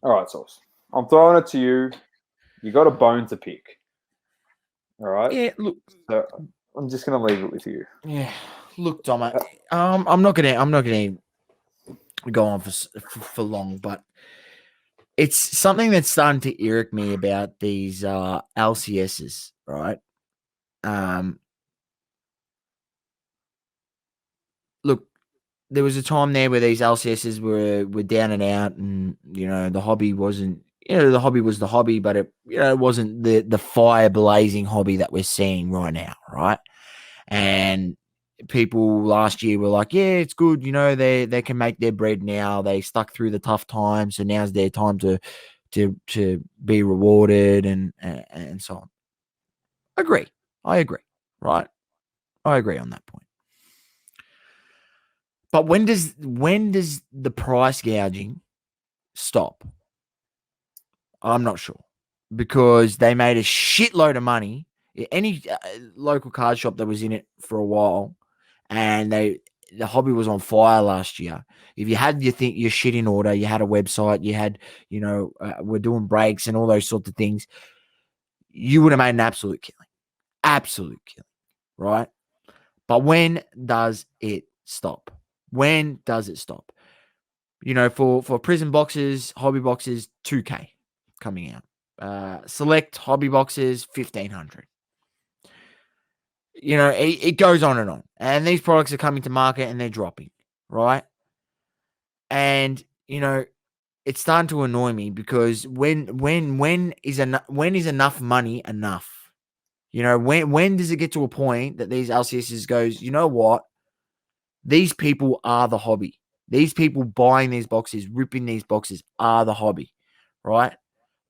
All right, Sauce. I'm throwing it to you. You got a bone to pick. All right. Yeah, look, So I'm just gonna leave it with you. yeah, look, Dom. Uh, I'm not gonna go on for long, but it's something that's starting to irritate me about these LCSs, right? Um, look, there was a time there where these LCSs were down and out, and the hobby wasn't. The hobby was the hobby, but it wasn't the fire blazing hobby that we're seeing right now, right? And people last year were like, yeah, it's good. They can make their bread now. They stuck through the tough times, so now's their time to be rewarded and so on. Agree. I agree. Right. I agree on that point. But when does the price gouging stop? I'm not sure, because they made a shitload of money. Any local card shop that was in it for a while, and the hobby was on fire last year. If you had your shit in order, you had a website, you had we're doing breaks and all those sorts of things, you would have made an absolute killing, right? But when does it stop? When does it stop? For prison boxes, hobby boxes, 2K coming out. Select hobby boxes, 1,500. It goes on, and these products are coming to market and they're dropping, right? And it's starting to annoy me, because when is enough money enough? When does it get to a point that these LCSs goes, you know what? These people are the hobby. These people buying these boxes, ripping these boxes are the hobby, right?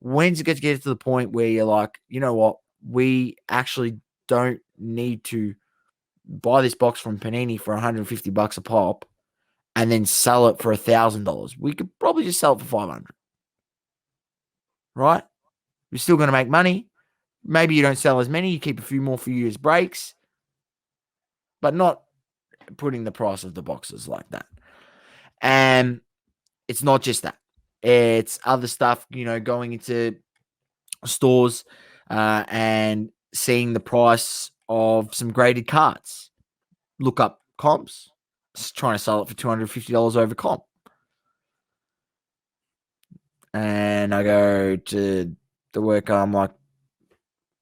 When's it going to get to the point where you're like, you know what? We actually don't need to buy this box from Panini for $150 a pop and then sell it for $1,000. We could probably just sell it for 500, right? You're still going to make money. Maybe you don't sell as many. You keep a few more for you as breaks, but not putting the price of the boxes like that. And it's not just that. It's other stuff, going into stores and seeing the price of some graded cards. Look up comps. Just trying to sell it for $250 over comp. And I go to the worker, I'm like,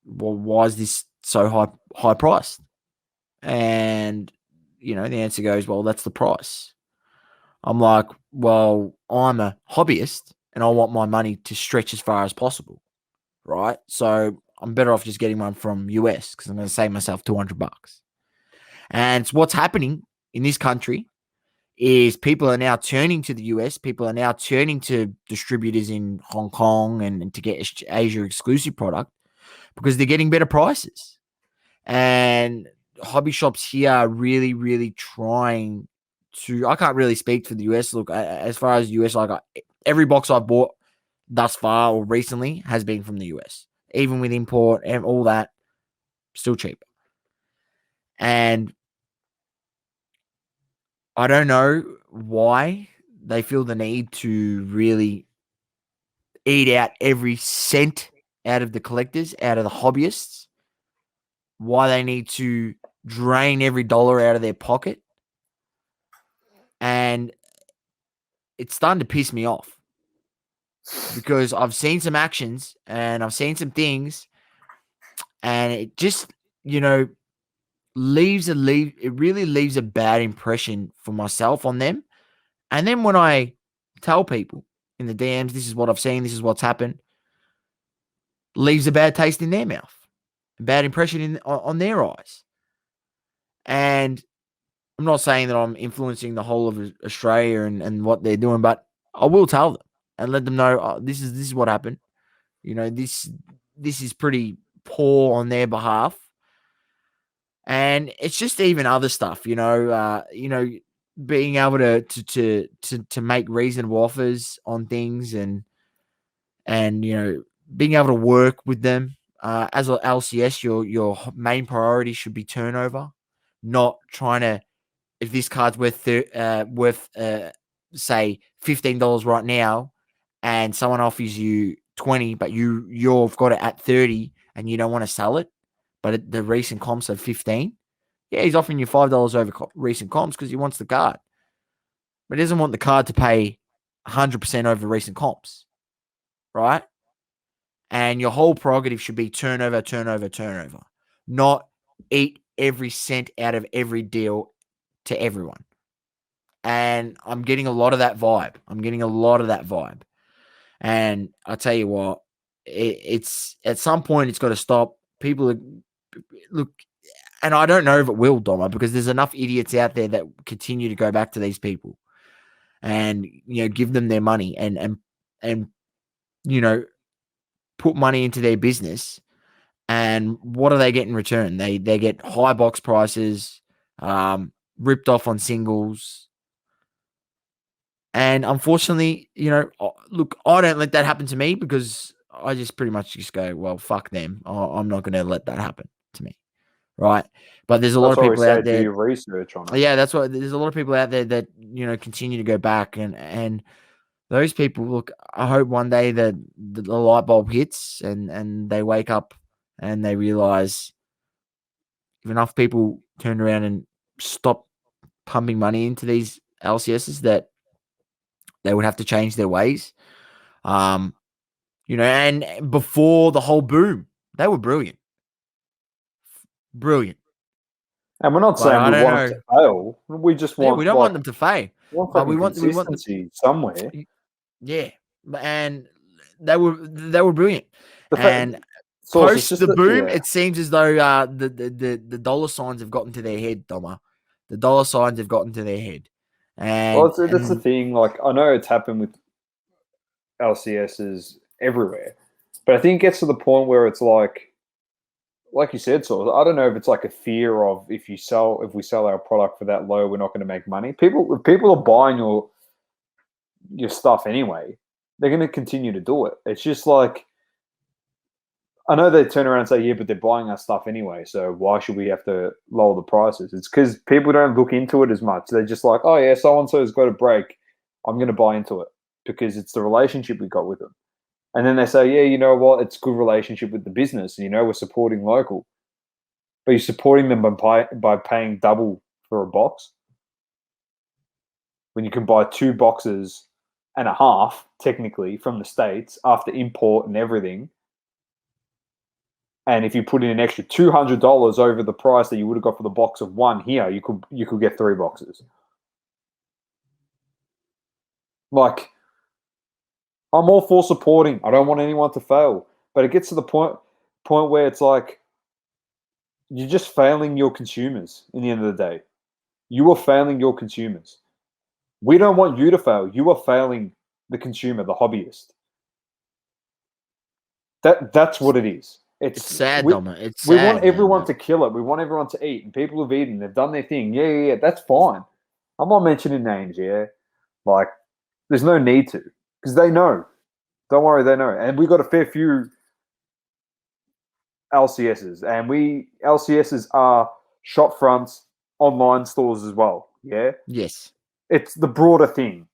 well, why is this so high priced? And the answer goes, well, that's the price. I'm like, well, I'm a hobbyist and I want my money to stretch as far as possible, right? So I'm better off just getting one from US, because I'm going to save myself $200. And what's happening in this country is people are now turning to the US. People are now turning to distributors in Hong Kong and to get Asia exclusive product, because they're getting better prices. And hobby shops here are really, really trying to. I can't really speak for the US. Look, as far as US, every box I've bought thus far or recently has been from the US, even with import and all that, still cheaper. And I don't know why they feel the need to really eat out every cent out of the collectors, out of the hobbyists. Why they need to drain every dollar out of their pocket. And it's starting to piss me off, because I've seen some actions and I've seen some things, and it just, it really leaves a bad impression for myself on them. And then when I tell people in the DMs, this is what I've seen, this is what's happened, leaves a bad taste in their mouth, a bad impression on their eyes. And I'm not saying that I'm influencing the whole of Australia and what they're doing, but I will tell them and let them know, this is what happened. This is pretty poor on their behalf. And it's just even other stuff, being able to make reasonable offers on things, and being able to work with them. As an LCS, your main priority should be turnover, not trying to. If this card's worth say $15 right now, and someone offers you 20, but you've got it at 30 and you don't want to sell it, but the recent comps are 15. Yeah, he's offering you $5 over recent comps because he wants the card. But he doesn't want the card to pay 100% over recent comps, right? And your whole prerogative should be turnover, turnover, turnover, not eat every cent out of every deal to everyone. And I'm getting a lot of that vibe. And I tell you what, it's at some point it's got to stop. People look, and I don't know if it will, Doma, because there's enough idiots out there that continue to go back to these people and give them their money and put money into their business. And what do they get in return? They get high box prices, ripped off on singles. And unfortunately, look, I don't let that happen to me because I just pretty much just go, well, fuck them. I'm not going to let that happen to me. Right. But there's a lot of people out there. Do your research on it. Yeah, that's what there's a lot of people out there that, continue to go back and those people, look, I hope one day that the light bulb hits and they wake up and they realize if enough people turn around and stop pumping money into these LCSs that they would have to change their ways. And before the whole boom, they were brilliant. Brilliant. And we're not saying we want it to fail. We just want. We don't want them to fail. We want consistency somewhere. Yeah, and they were brilliant. And post the boom, it seems as though the dollar signs have gotten to their head, Doma. The dollar signs have gotten to their head. And that's the thing. Like, I know it's happened with LCSs everywhere, but I think it gets to the point where it's like you said, I don't know if it's like a fear of if we sell our product for that low, we're not going to make money. If people are buying your stuff anyway, they're going to continue to do it. It's just like, I know they turn around and say, yeah, but they're buying our stuff anyway, so why should we have to lower the prices? It's because people don't look into it as much. They're just like, oh yeah, so-and-so has got a break. I'm going to buy into it because it's the relationship we got with them. And then they say, yeah, you know what? It's a good relationship with the business. We're supporting local. But you're supporting them by paying double for a box when you can buy 2 boxes and a half, technically, from the States after import and everything. And if you put in an extra $200 over the price that you would have got for the box of 1 here, you could get 3 boxes. Like, I'm all for supporting. I don't want anyone to fail. But it gets to the point where it's like you're just failing your consumers in the end of the day. You are failing your consumers. We don't want you to fail. You are failing the consumer, the hobbyist. That's what it is. It's sad, Doma. It's sad. We want everyone to kill it. We want everyone to eat. And people have eaten. They've done their thing. Yeah. That's fine. I'm not mentioning names, yeah. Like, there's no need to. Because they know. Don't worry, they know. And we got a fair few LCSs. And LCSs are shop fronts, online stores as well. Yeah? Yes. It's the broader thing.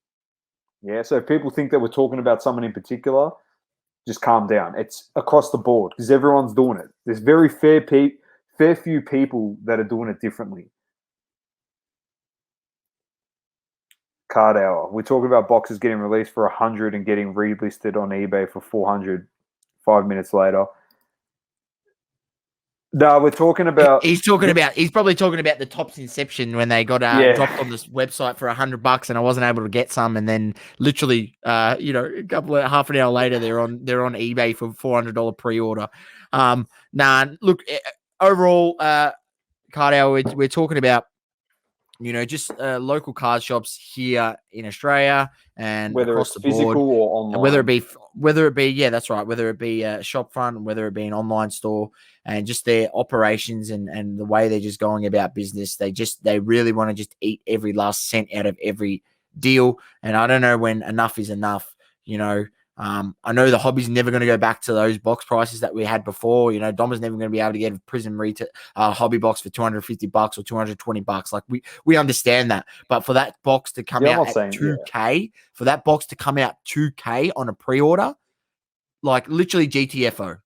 Yeah? So if people think that we're talking about someone in particular, just calm down. It's across the board because everyone's doing it. There's very fair few people that are doing it differently. Card hour. We're talking about boxes getting released for 100 and getting relisted on eBay for 400 5 minutes later. No, we're talking about. He's probably talking about the Topps Inception when they got dropped on this website for $100, and I wasn't able to get some, and then literally, half an hour later, they're on eBay for $400 pre-order. Look, overall, card hour, we're talking about, just local card shops here in Australia and whether across it's the physical board, or online. and whether it be, yeah, that's right. Whether it be a shop front, whether it be an online store, and just their operations and the way they're just going about business, they really want to just eat every last cent out of every deal. And I don't know when enough is enough. I know the hobby's never going to go back to those box prices that we had before. You know, Dom's never going to be able to get a Prism retail hobby box for $250 or $220. Like we understand that, but for that box to come out at 2K, for that box to come out 2K on a pre-order, like literally GTFO,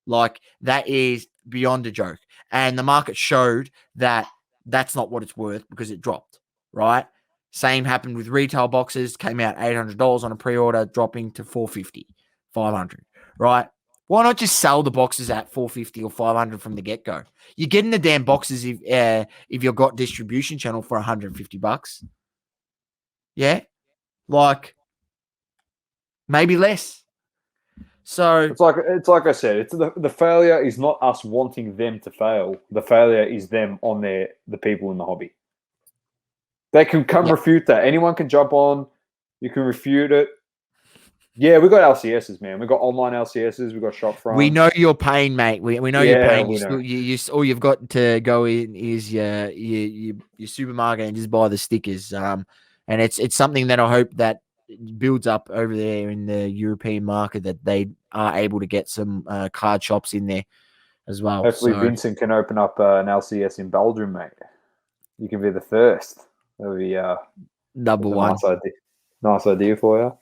like that is beyond a joke. And the market showed that that's not what it's worth because it dropped, right? Same happened with retail boxes, came out $800 on a pre-order, dropping to $450, $500, right? Why not just sell the boxes at $450 or $500 from the get-go? You're getting the damn boxes if you've got distribution channel for $150. Yeah? Like, maybe less. So it's like I said, it's the failure is not us wanting them to fail. The failure is them on the people in the hobby. They can come refute that. Anyone can jump on. You can refute it. Yeah, we got LCSs, man. We got online LCSs. We got shop front. We know your pain, mate. We know your pain. All you've got to go in is your supermarket and just buy the stickers. And it's something that I hope that builds up over there in the European market, that they are able to get some card shops in there as well. Hopefully, Vincent can open up an LCS in Belgium, mate. You can be the first. That'll be number one. Nice idea for you.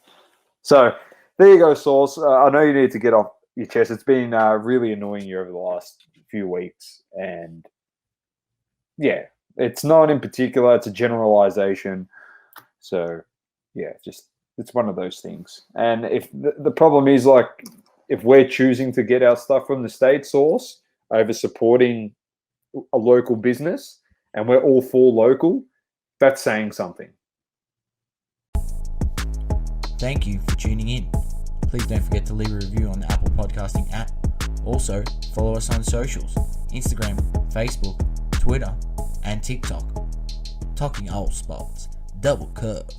So there you go, Sauce. I know you need to get off your chest. It's been really annoying you over the last few weeks, and yeah, it's not in particular. It's a generalization. So yeah, it's one of those things. And if the problem is, like, if we're choosing to get our stuff from the state source over supporting a local business, and we're all for local, that's saying something. Thank you for tuning in. Please don't forget to leave a review on the Apple Podcasting app. Also, follow us on socials: Instagram, Facebook, Twitter, and TikTok. Talking all sports, double coverage.